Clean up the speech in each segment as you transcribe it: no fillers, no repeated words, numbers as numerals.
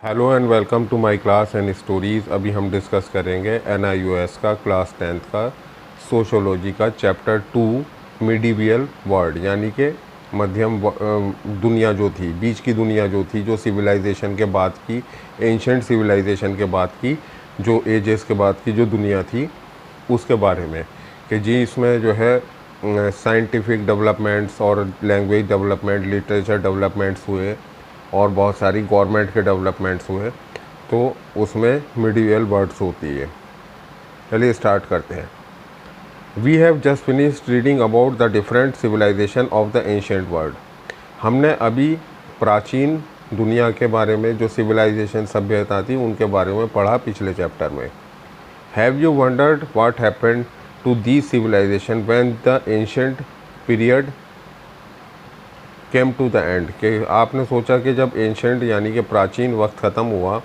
Hello and welcome to my class and stories. अभी हम discuss करेंगे NIOS का क्लास 10th का सोशोलॉजी का चैप्टर 2 मिडीवियल वर्ल्ड, यानी कि मध्यम दुनिया जो थी, बीच की दुनिया जो थी, जो सिविलाइजेशन के बाद की, एंशंट सिविलाइजेशन के बाद की, जो एजेस के बाद की जो दुनिया थी उसके बारे में। कि जी इसमें जो है साइंटिफिक डेवलपमेंट्स और लैंग्वेज डेवलपमेंट, लिटरेचर डेवलपमेंट्स हुए और बहुत सारी गवर्नमेंट के डेवलपमेंट्स हुए, तो उसमें मिडीवियल वर्ड्स होती है। चलिए स्टार्ट करते हैं। We have just finished reading about the different civilization of the ancient world. हमने अभी प्राचीन दुनिया के बारे में, जो सिविलाइजेशन सभ्यता थी, उनके बारे में पढ़ा पिछले चैप्टर में। Have you wondered what happened to these civilization when the ancient period came to the end? कि आपने सोचा कि जब एंशेंट यानी कि प्राचीन वक्त ख़त्म हुआ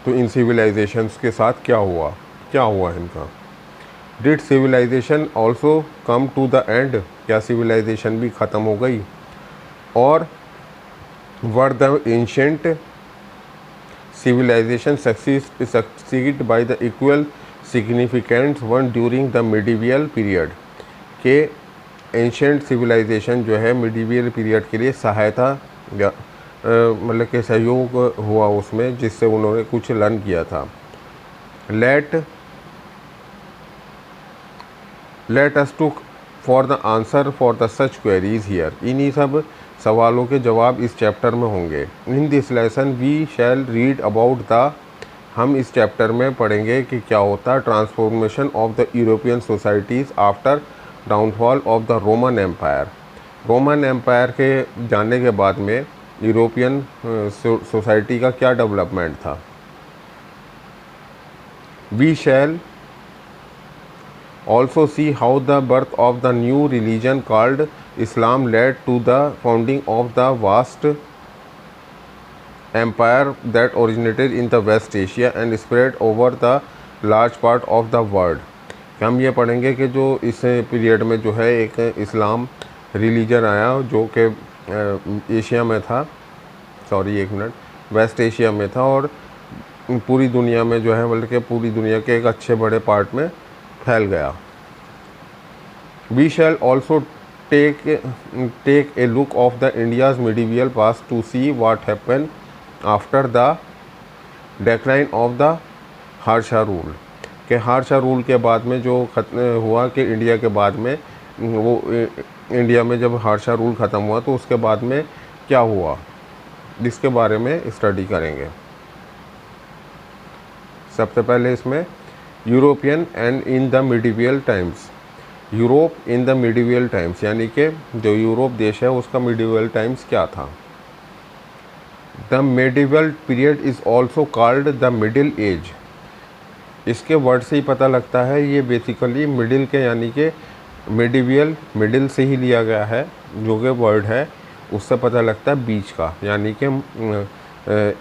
तो इन सिविलाइजेशंस के साथ क्या हुआ इनका? Did civilization also come to the end? क्या सिविलाइजेशन भी ख़त्म हो गई? और were the ancient civilization succeed by the equal significance one during the medieval period? के एंशेंट सिविलाइजेशन जो है मिडीवियल पीरियड के लिए सहायता या मतलब कि सहयोग हुआ उसमें, जिससे उन्होंने कुछ लर्न किया था। Let us to for the answer for the such queries here. इन्हीं सब सवालों के जवाब इस चैप्टर में होंगे। In this lesson we shall read about the, हम इस चैप्टर में पढ़ेंगे कि क्या होता है transformation of the European societies after downfall of the Roman empire. Roman empire के जाने के बाद में यूरोपियन सोसाइटी का क्या डेवलपमेंट था। We shall also see how the birth of the new religion called Islam led to the founding of the vast empire that originated in the West Asia and spread over the large part of the world. हम ये पढ़ेंगे कि जो इस period में जो है एक इस्लाम रिलीजन आया जो कि एशिया में था, वेस्ट एशिया में था, और पूरी दुनिया में जो है बल्कि पूरी दुनिया के एक अच्छे बड़े पार्ट में फैल गया। We shall also take a look of the India's medieval past to see what happen after the decline of the Harsha rule. कि हार्शा रूल के बाद में जो हुआ कि इंडिया के बाद में वो इंडिया में जब हार्शा रूल ख़त्म हुआ तो उसके बाद में क्या हुआ, जिसके बारे में स्टडी करेंगे। सबसे पहले इसमें European and in the medieval times. Europe in the medieval times यानी कि जो यूरोप देश है उसका मिडीवियल टाइम्स क्या था। The medieval period is also called the middle age. इसके वर्ड से ही पता लगता है ये बेसिकली मिडिल के, यानी कि मिडीवियल मिडिल से ही लिया गया है, जो कि वर्ड है उससे पता लगता है बीच का, यानी कि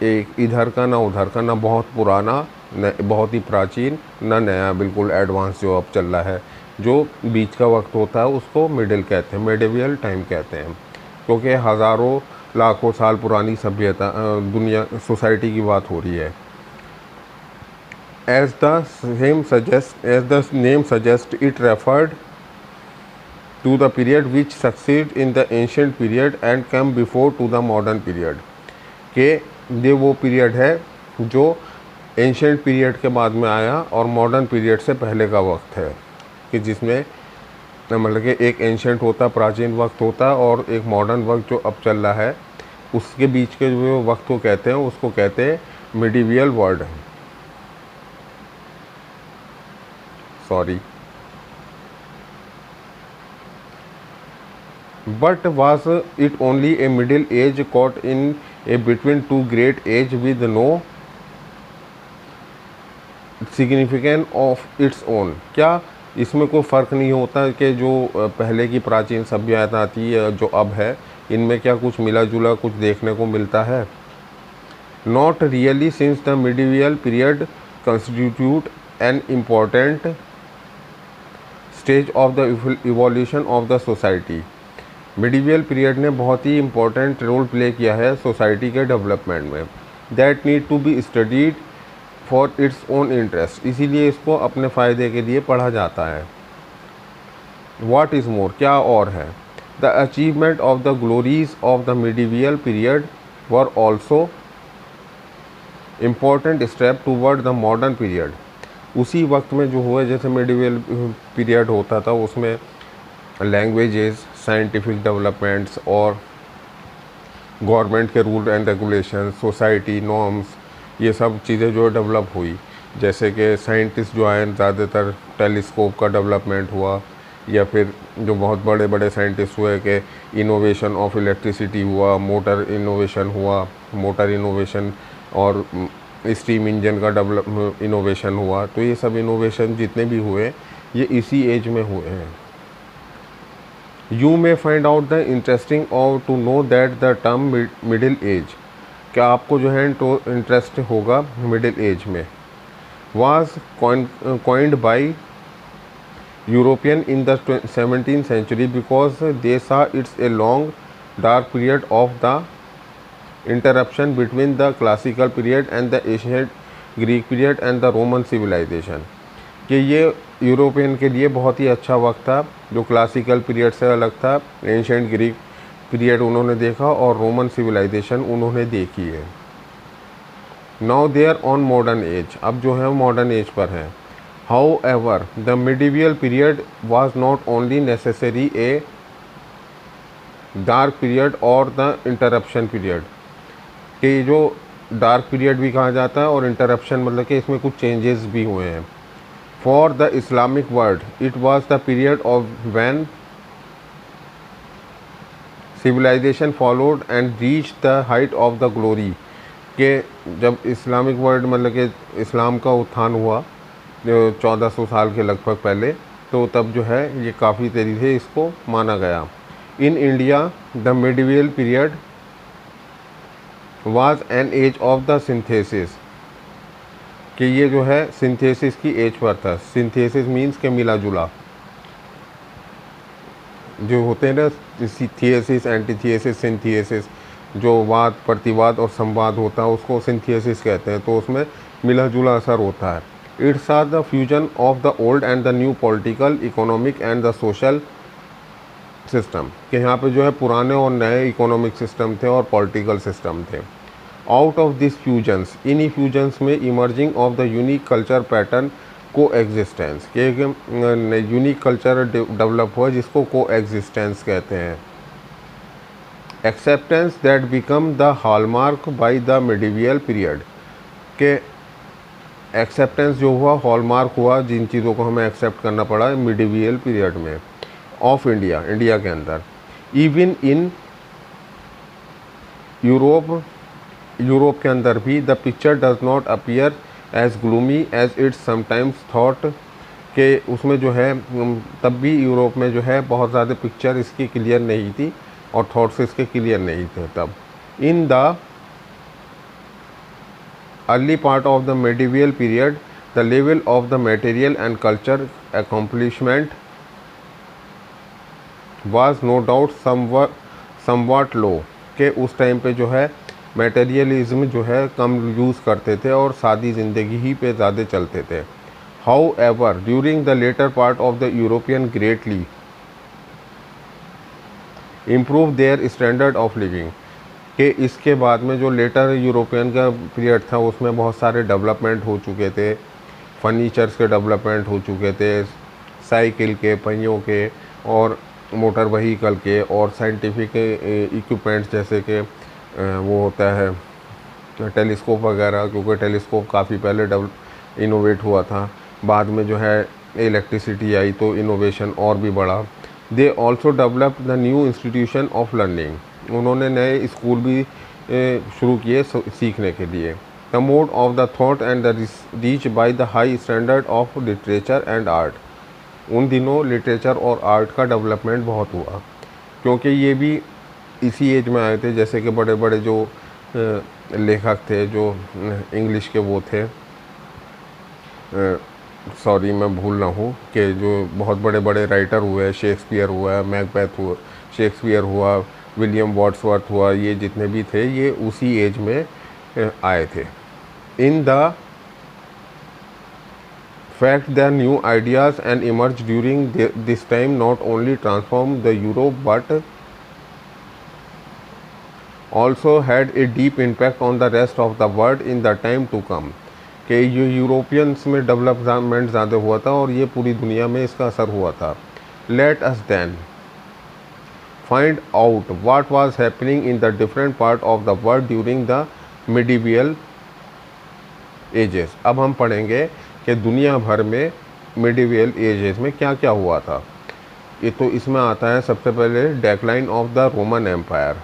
एक इधर का ना उधर का, ना बहुत पुराना न बहुत ही प्राचीन, ना नया बिल्कुल एडवांस जो अब चल रहा है। जो बीच का वक्त होता है उसको मिडिल कहते हैं, मिडीवियल टाइम कहते हैं, क्योंकि हज़ारों लाखों साल पुरानी सभ्यता दुनिया सोसाइटी की बात हो रही है। As the name suggests, it referred to the period which succeeded in the ancient period and came before to the modern period। के ये वो पीरियड है जो एंशिएंट पीरियड के बाद में आया और मॉडर्न पीरियड से पहले का वक्त है, कि जिसमें मतलब कि एक एंशिएंट होता, प्राचीन वक्त होता, और एक मॉडर्न वक्त जो अब चल रहा है, उसके बीच के जो वक्त को कहते हैं उसको कहते हैं medieval world. But was it only a middle age caught in a between two great age with no significance of its own? क्या इसमें कोई फ़र्क नहीं होता कि जो पहले की प्राचीन सभ्यता थी या जो अब है, इनमें क्या कुछ मिला जुला कुछ देखने को मिलता है? Not really, since the medieval period constitute an important stage of the evolution of the society. Medieval period ने बहुत ही इम्पोर्टेंट रोल प्ले किया है सोसाइटी के डेवलपमेंट में। That need to be studied for its own interest, इसीलिए इसको अपने फ़ायदे के लिए पढ़ा जाता है। What is more, क्या और है? The achievement of the glories of the medieval period were also important step toward the modern period। उसी वक्त में जो हुआ, जैसे medieval पीरियड होता था उसमें लैंग्वेजेस, साइंटिफिक डेवलपमेंट्स और गवर्नमेंट के rule and regulation, society norms, ये सब चीज़ें जो डेवलप हुई। जैसे कि साइंटिस्ट जो आए, ज़्यादातर टेलीस्कोप का डेवलपमेंट हुआ, या फिर जो बहुत बड़े बड़े साइंटिस्ट हुए कि इनोवेशन ऑफ इलेक्ट्रिसिटी हुआ, मोटर इनोवेशन हुआ, मोटर इनोवेशन और स्टीम इंजन का डेवलप इनोवेशन हुआ। तो ये सब इनोवेशन जितने भी हुए ये इसी एज में हुए हैं। You may find out the interesting और to know that the term middle age, क्या आपको जो है इंटरेस्ट होगा मिडिल एज में, was coined by European in the 17th century because they saw it's a long dark period of the interruption between the classical period and the ancient Greek period and the Roman civilization। कि ये European के लिए बहुत ही अच्छा वक्त था, जो classical period से अलग था। एंशिएंट ग्रीक पीरियड उन्होंने देखा और रोमन सिविलाइजेशन उन्होंने देखी है। Now they are on modern age, अब जो है मॉडर्न एज पर हैं। However, the medieval period was not only necessary a dark period or the interruption period, कि जो डार्क पीरियड भी कहा जाता है और इंटरप्शन मतलब कि इसमें कुछ चेंजेस भी हुए हैं। For the Islamic world it was the period of when civilisation followed and reach the height of the glory, के जब इस्लामिक वर्ल्ड मतलब कि इस्लाम का उत्थान हुआ जो 1400 साल के लगभग पहले, तो तब जो है ये काफ़ी तेज़ी से इसको माना गया। In India the medieval period was an age of the synthesis, कि ये जो है सिंथेसिस की एज पर था। सिंथेसिस मीन्स के मिला जुला जो होते हैं ना, थियसिस, एंटीथियसिस, सिंथियसिस, जो वाद प्रतिवाद और संवाद होता है उसको सिंथियसिस कहते हैं। तो उसमें मिला जुला असर होता है। It's are the fusion of the old and the new political, economic and the social system, कि यहाँ पे जो है पुराने और नए इकोनॉमिक सिस्टम थे और पॉलिटिकल सिस्टम थे। आउट ऑफ दिस फ्यूजन्स, इन्हीं फ्यूजन्स में emerging of the unique culture pattern को एग्जिस्टेंस, कि एक यूनिक कल्चर डेवलप हुआ जिसको को एग्जिस्टेंस कहते हैं। Acceptance that become the hallmark by the medieval period, के एक्सेप्टेंस जो हुआ, हॉलमार्क हुआ, जिन चीज़ों को हमें एक्सेप्ट करना पड़ा मिडिवियल पीरियड में ऑफ इंडिया, इंडिया के अंदर। इवन इन यूरोप के अंदर भी the picture does not appear as gloomy as it's sometimes thought, के उसमें जो है तब भी यूरोप में जो है बहुत ज़्यादा पिक्चर इसकी क्लियर नहीं थी और थॉट्स इसके क्लियर नहीं थे तब। In the early part of the medieval period, the level of the material and culture accomplishment was no doubt somewhat low, के उस टाइम पे जो है मटेरियलिज्म जो है कम यूज़ करते थे और सादी ज़िंदगी ही पे ज़्यादा चलते थे। However, during the later part of the European greatly improved their standard of living, कि इसके बाद में जो लेटर यूरोपियन का पीरियड था उसमें बहुत सारे डेवलपमेंट हो चुके थे। फर्नीचर्स के डेवलपमेंट हो चुके थे, साइकिल के, पहियों के और मोटर व्हीकल के, और साइंटिफिक इक्विपमेंट्स जैसे कि वो होता है टेलीस्कोप वगैरह, क्योंकि टेलीस्कोप काफ़ी पहले इनोवेट हुआ था। बाद में जो है इलेक्ट्रिसिटी आई तो इनोवेशन और भी बढ़ा। They also developed the new institution of learning, उन्होंने नए स्कूल भी शुरू किए सीखने के लिए। The mode of the thought and the reach by the high standard of literature and art, उन दिनों लिटरेचर और आर्ट का डेवलपमेंट बहुत हुआ, क्योंकि ये भी इसी एज में आए थे। जैसे कि बड़े बड़े जो लेखक थे, जो इंग्लिश के वो थे, सॉरी मैं भूल रहा हूँ, कि जो बहुत बड़े बड़े राइटर हुए, शेक्सपियर हुआ, मैकबेथ हुआ, शेक्सपियर हुआ, विलियम वर्ड्सवर्थ हुआ, ये जितने भी थे ये उसी एज में आए थे। In the fact that new ideas and emerged during this time not only transformed the Europe but also had a deep impact on the rest of the world in the time to come। कि ये Europeans में development ज़्यादा हुआ था और ये पूरी दुनिया में इसका असर हुआ था। Let us then find out what was happening in the different part of the world during the medieval ages. अब हम पढ़ेंगे कि दुनिया भर में मिडिवियल एजेस में क्या क्या हुआ था। ये तो इसमें आता है सबसे पहले decline of the Roman empire.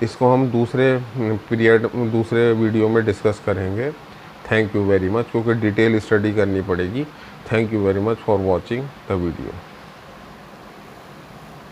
इसको हम दूसरे वीडियो में डिस्कस करेंगे। थैंक यू वेरी मच, क्योंकि डिटेल स्टडी करनी पड़ेगी। Thank you very much for watching the video.